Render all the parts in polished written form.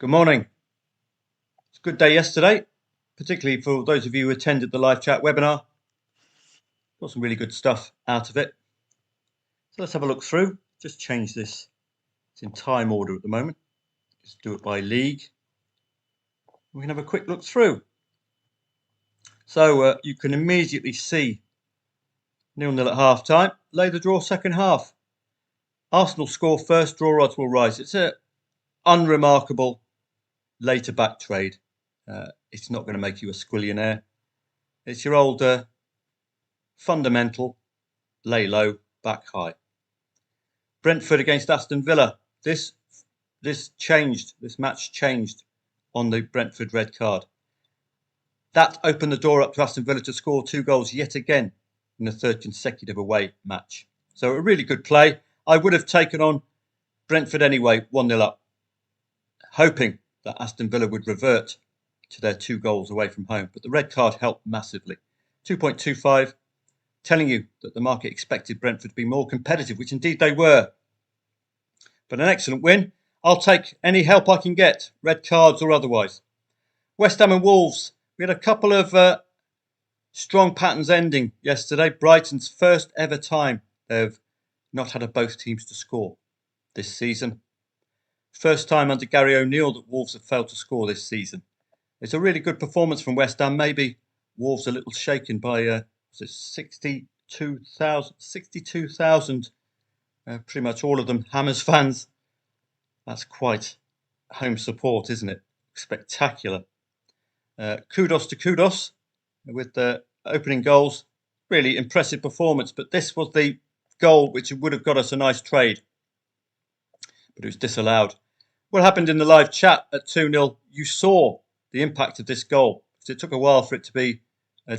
Good morning. It's a good day yesterday, particularly for those of you who attended the live chat webinar. Got some really good stuff out of it. So let's have a look through. Just change this. It's in time order at the moment. Just do it by league. We can have a quick look through. So you can immediately see 0-0 at half time. Lay the draw second half. Arsenal score first, draw odds will rise. It's an unremarkable later back trade. It's not going to make you a squillionaire. It's your old fundamental lay low, back high. Brentford against Aston Villa. This match changed on the Brentford red card. That opened the door up to Aston Villa to score 2 goals yet again in the third consecutive away match. So a really good play. I would have taken on Brentford anyway, 1-0 up, hoping that Aston Villa would revert to their 2 goals away from home. But the red card helped massively. 2.25, telling you that the market expected Brentford to be more competitive, which indeed they were. But an excellent win. I'll take any help I can get, red cards or otherwise. West Ham and Wolves. We had a couple of strong patterns ending yesterday. Brighton's first ever time they've not had both teams to score this season. First time under Gary O'Neill that Wolves have failed to score this season. It's a really good performance from West Ham. Maybe Wolves a little shaken by 62,000, pretty much all of them Hammers fans. That's quite home support, isn't it? Spectacular. Kudos to Kudos with the opening goals. Really impressive performance, but this was the goal which would have got us a nice trade. But it was disallowed. What happened in the live chat at 2-0, you saw the impact of this goal. It took a while for it to be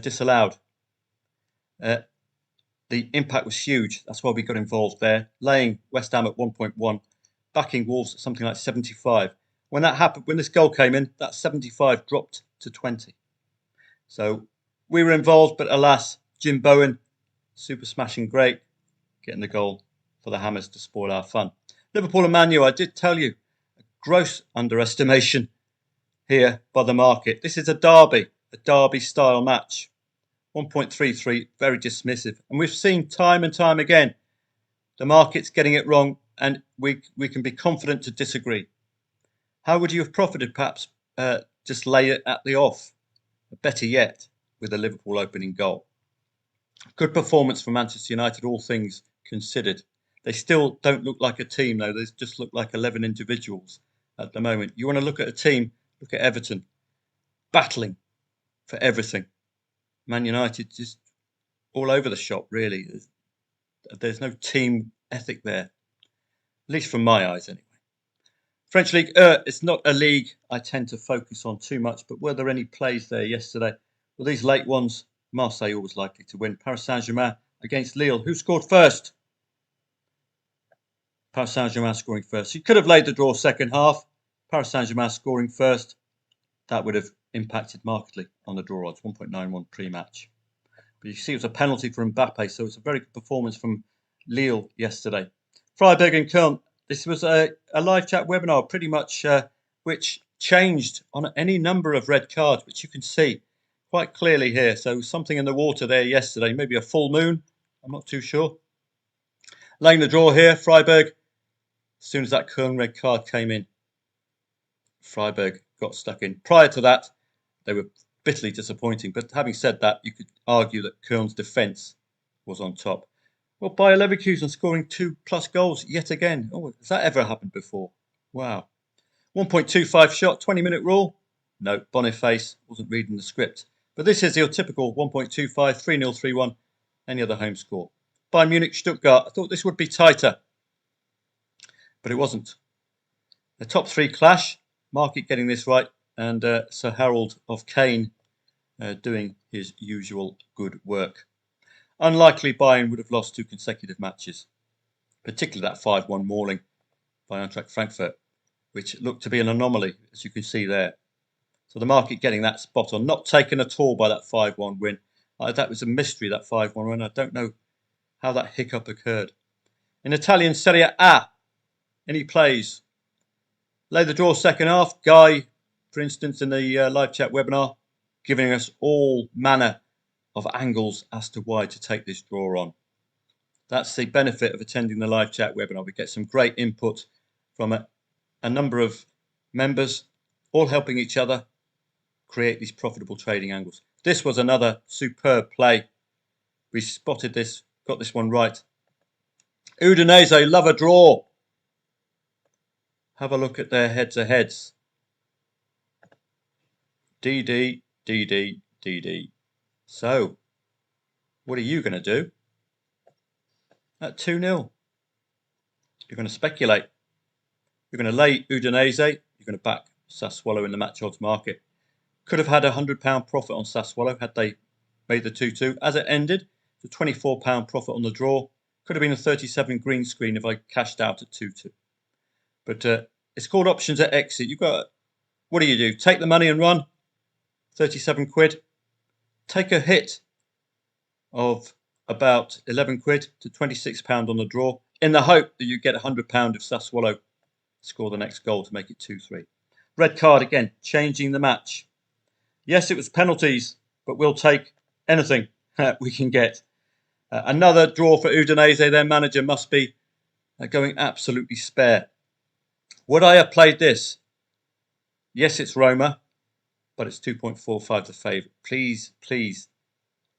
disallowed. The impact was huge. That's why we got involved there. Laying West Ham at 1.1, backing Wolves at something like 75. When that happened, when this goal came in, that 75 dropped to 20. So we were involved, but alas, Jim Bowen, super smashing great, getting the goal for the Hammers to spoil our fun. Liverpool and Man U, I did tell you, a gross underestimation here by the market. This is a derby style match. 1.33, very dismissive. And we've seen time and time again, the market's getting it wrong, and we can be confident to disagree. How would you have profited? Perhaps just lay it at the off. Better yet, with a Liverpool opening goal. Good performance from Manchester United, all things considered. They still don't look like a team, though. They just look like 11 individuals at the moment. You want to look at a team, look at Everton, battling for everything. Man United just all over the shop, really. There's no team ethic there, at least from my eyes anyway. French League, it's not a league I tend to focus on too much, but were there any plays there yesterday? Well, these late ones, Marseille always likely to win. Paris Saint-Germain against Lille. Who scored first? Paris Saint-Germain scoring first. You could have laid the draw second half. Paris Saint-Germain scoring first. That would have impacted markedly on the draw odds, 1.91 pre-match. But you see it was a penalty for Mbappe, so it's a very good performance from Lille yesterday. Freiburg and Köln. This was a live chat webinar pretty much which changed on any number of red cards, which you can see quite clearly here. So something in the water there yesterday, maybe a full moon. I'm not too sure. Laying the draw here, Freiburg. As soon as that Köln red card came in, Freiburg got stuck in. Prior to that, they were bitterly disappointing. But having said that, you could argue that Köln's defence was on top. Well, Bayer Leverkusen scoring 2+ goals yet again. Oh, has that ever happened before? Wow. 1.25 shot, 20-minute rule. No, Boniface wasn't reading the script. But this is your typical 1.25, 3-0, 3-1, any other home score. Bayern Munich, Stuttgart. I thought this would be tighter, but it wasn't. The top 3 clash, market getting this right, and Sir Harold of Kane doing his usual good work. Unlikely Bayern would have lost 2 consecutive matches, particularly that 5-1 mauling by Eintracht Frankfurt, which looked to be an anomaly, as you can see there. So the market getting that spot on, not taken at all by that 5-1 win. That was a mystery, that 5-1 win. I don't know how that hiccup occurred. In Italian Serie A, any plays? Lay the draw second half. Guy, for instance, in the live chat webinar, giving us all manner of angles as to why to take this draw on. That's the benefit of attending the live chat webinar. We get some great input from a number of members, all helping each other create these profitable trading angles. This was another superb play. We spotted this, got this one right. Udinese love a draw. Have a look at their heads-to-heads. DD, DD, DD. So, what are you going to do at 2-0? You're going to speculate. You're going to lay Udinese. You're going to back Sassuolo in the match odds market. Could have had a £100 profit on Sassuolo had they made the 2-2. As it ended, it's a £24 profit on the draw. Could have been a 37 green screen if I cashed out at 2-2. But it's called options at exit. You've got, what do? Take the money and run. 37 quid. Take a hit of about 11 quid to £26 on the draw in the hope that you get £100 if Sassuolo score the next goal to make it 2-3. Red card again, changing the match. Yes, it was penalties, but we'll take anything we can get. Another draw for Udinese. Their manager must be going absolutely spare. Would I have played this? Yes, it's Roma, but it's 2.45 the favourite. Please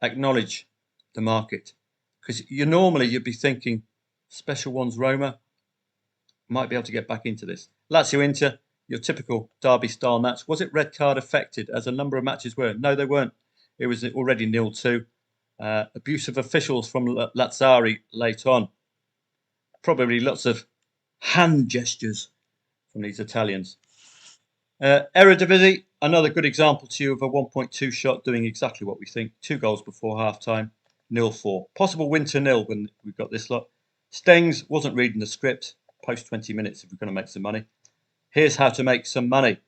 acknowledge the market, because you'd be thinking special ones Roma might be able to get back into this. Lazio Inter, your typical derby style match. Was it red card affected as a number of matches were? No, they weren't. It was already 0-2. Abuse of officials from Lazzari late on. Probably lots of hand gestures from these Italians. Eredivisie, another good example to you of a 1.2 shot doing exactly what we think. 2 goals before half-time, 0-4. Possible win to 0 when we've got this lot. Stengs wasn't reading the script. Post 20 minutes if we're going to make some money. Here's how to make some money.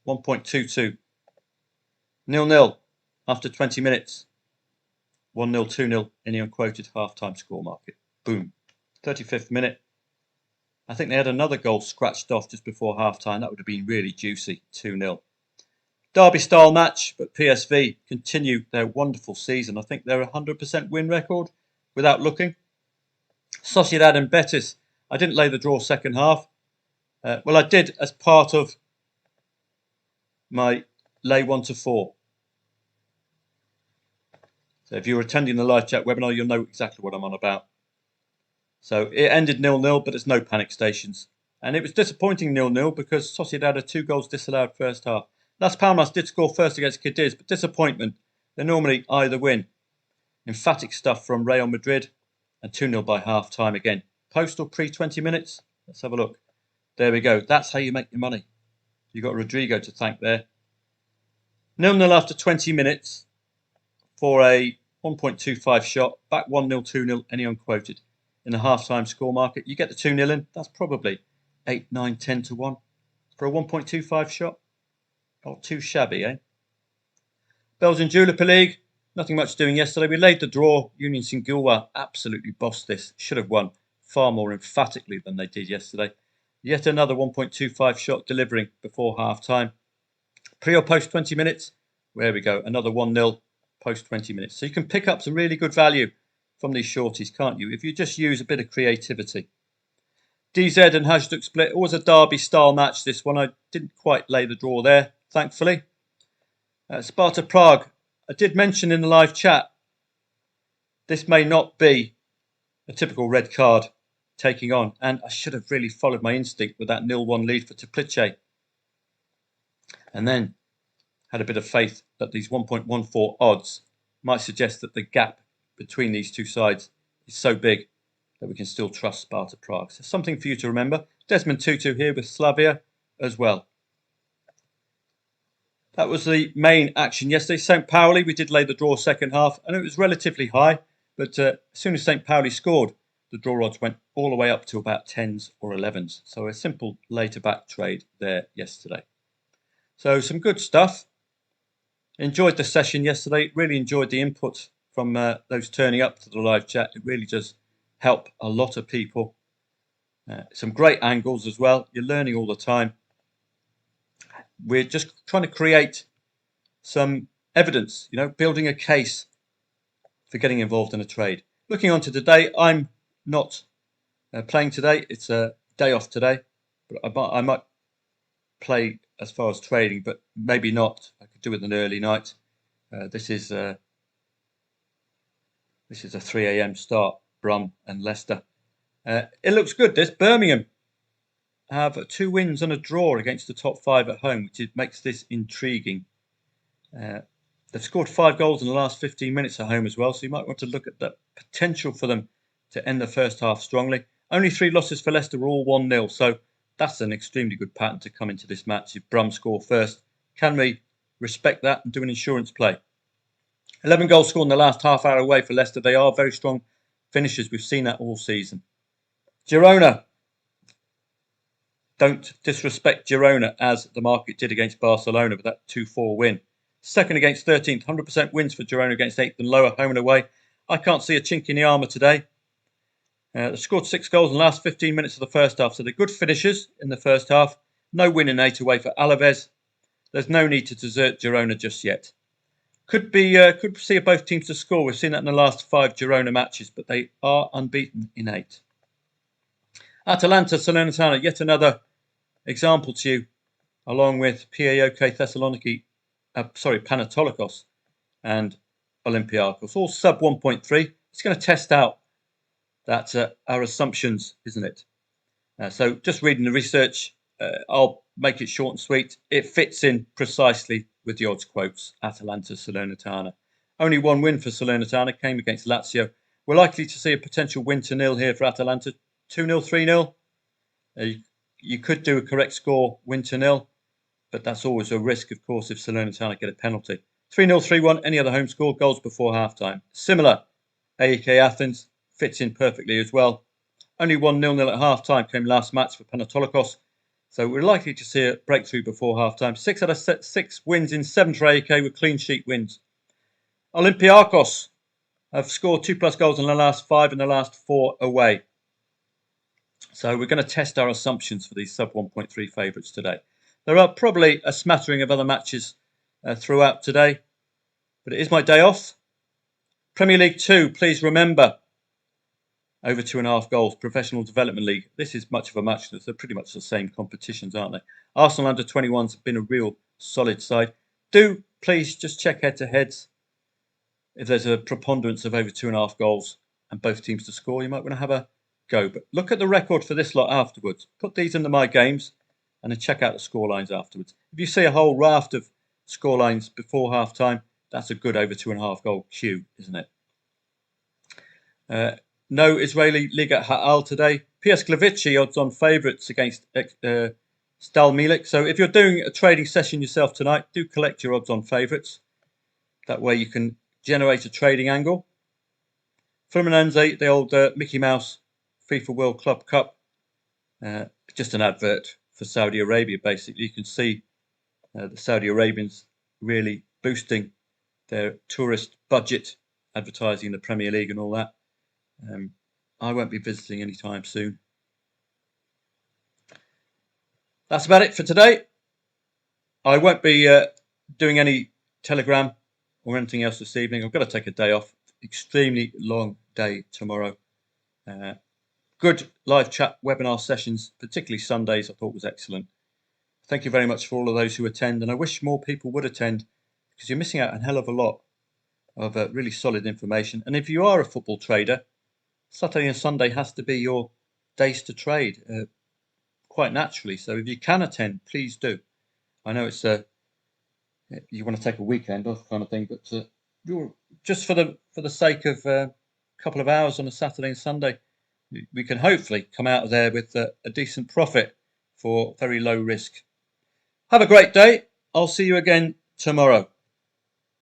1.22. 0-0 after 20 minutes. 1-0, 2-0 in the unquoted half-time score market. Boom. 35th minute. I think they had another goal scratched off just before half-time. That would have been really juicy. 2-0. Derby-style match, but PSV continue their wonderful season. I think they're a 100% win record without looking. Sociedad and Betis. I didn't lay the draw second half. Well, I did as part of my lay 1-4. So if you're attending the live chat webinar, you'll know exactly what I'm on about. So it ended 0-0, but there's no panic stations. And it was disappointing 0-0 because Sociedad had 2 goals disallowed first half. Las Palmas did score first against Cadiz, but disappointment. They normally either win. Emphatic stuff from Real Madrid and 2-0 by half time again. Post or pre 20 minutes? Let's have a look. There we go. That's how you make your money. You've got Rodrigo to thank there. 0-0 after 20 minutes for a 1.25 shot. Back 1-0, 2-0, any unquoted. In the half-time score market, you get the 2-0 in. That's probably 8, 9, 10 to 1 for a 1.25 shot. Not too shabby, eh? Belgian Jupiler League. Nothing much doing yesterday. We laid the draw. Union Singulwa absolutely bossed this. Should have won far more emphatically than they did yesterday. Yet another 1.25 shot delivering before half-time. Pre or post 20 minutes? There we go. Another 1-0 post 20 minutes. So you can pick up some really good value from these shorties, can't you? If you just use a bit of creativity. DZ and Hajduk split. It was a derby-style match, this one. I didn't quite lay the draw there, thankfully. Sparta Prague. I did mention in the live chat, this may not be a typical red card taking on. And I should have really followed my instinct with that 0-1 lead for Teplice. And then had a bit of faith that these 1.14 odds might suggest that the gap between these two sides is so big that we can still trust Sparta Prague. So something for you to remember. Desmond Tutu here with Slavia as well. That was the main action yesterday. St. Pauli, we did lay the draw second half, and it was relatively high. But as soon as St. Pauli scored, the draw odds went all the way up to about 10s or 11s. So a simple later back trade there yesterday. So some good stuff. Enjoyed the session yesterday. Really enjoyed the input from those turning up to the live chat. It really does help a lot of people. Some great angles as well. You're learning all the time. we're just trying to create some evidence, building a case for getting involved in a trade. Looking on to today, I'm not playing today. It's a day off today, but I might play as far as trading, but maybe not. I could do with an early night. This is a 3 a.m. start, Brum and Leicester. It looks good, this. Birmingham have 2 wins and a draw against the top 5 at home, which makes this intriguing. They've scored 5 goals in the last 15 minutes at home as well, so you might want to look at the potential for them to end the first half strongly. Only 3 losses for Leicester were all 1-0, so that's an extremely good pattern to come into this match if Brum score first. Can we respect that and do an insurance play? 11 goals scored in the last half hour away for Leicester. They are very strong finishers. We've seen that all season. Girona. Don't disrespect Girona as the market did against Barcelona with that 2-4 win. Second against 13th, 100% wins for Girona against 8th and lower, home and away. I can't see a chink in the armour today. They scored 6 goals in the last 15 minutes of the first half, so they're good finishers in the first half. No win in 8 away for Alaves. There's no need to desert Girona just yet. Could see both teams to score. We've seen that in the last 5 Girona matches, but they are unbeaten in 8. Atalanta Salernitana, yet another example to you, along with PAOK Thessaloniki, Panetolikos and Olympiacos, all sub 1.3. It's going to test out that our assumptions, isn't it? So just reading the research, I'll make it short and sweet. It fits in precisely with the odds quotes. Atalanta Salernitana. Only 1 win for Salernitana, came against Lazio. We're likely to see a potential win to nil here for Atalanta. 2-0, 3-0. You could do a correct score, win to nil, but that's always a risk, of course, if Salernitana get a penalty. 3-0, 3-1, any other home score, goals before half-time. Similar, AEK Athens fits in perfectly as well. Only 1-0 at half-time came last match for Panetolikos, so we're likely to see a breakthrough before half-time. 6 out of 6 wins in 7 for AEK with clean sheet wins. Olympiacos have scored 2+ goals in the last 5 and the last 4 away. So we're going to test our assumptions for these sub 1.3 favourites today. There are probably a smattering of other matches throughout today, but it is my day off. Premier League 2, please remember, over 2.5 goals, Professional Development League. This is much of a match. They're pretty much the same competitions, aren't they? Arsenal under 21s have been a real solid side. Do please just check head-to-heads. If there's a preponderance of over 2.5 goals and both teams to score, you might want to have a go. But look at the record for this lot afterwards. Put these into my games and then check out the scorelines afterwards. If you see a whole raft of scorelines before half-time, that's a good over 2.5 goal queue, isn't it? No Israeli Liga Ha'al today. PS Gliwice odds-on favourites against Stal Mielec. So if you're doing a trading session yourself tonight, do collect your odds-on favourites. That way you can generate a trading angle. Fluminense, the old Mickey Mouse FIFA World Club Cup. Just an advert for Saudi Arabia, basically. You can see the Saudi Arabians really boosting their tourist budget, advertising the Premier League and all that. I won't be visiting anytime soon. That's about it for today. I won't be doing any Telegram or anything else this evening. I've got to take a day off. Extremely long day tomorrow. Good live chat webinar sessions, particularly Sundays, I thought was excellent. Thank you very much for all of those who attend, and I wish more people would attend because you're missing out a hell of a lot of really solid information. And if you are a football trader, Saturday and Sunday has to be your days to trade, quite naturally. So if you can attend, please do. I know it's you want to take a weekend off kind of thing, but you're just for the sake of a couple of hours on a Saturday and Sunday, we can hopefully come out of there with a decent profit for very low risk. Have a great day. I'll see you again tomorrow.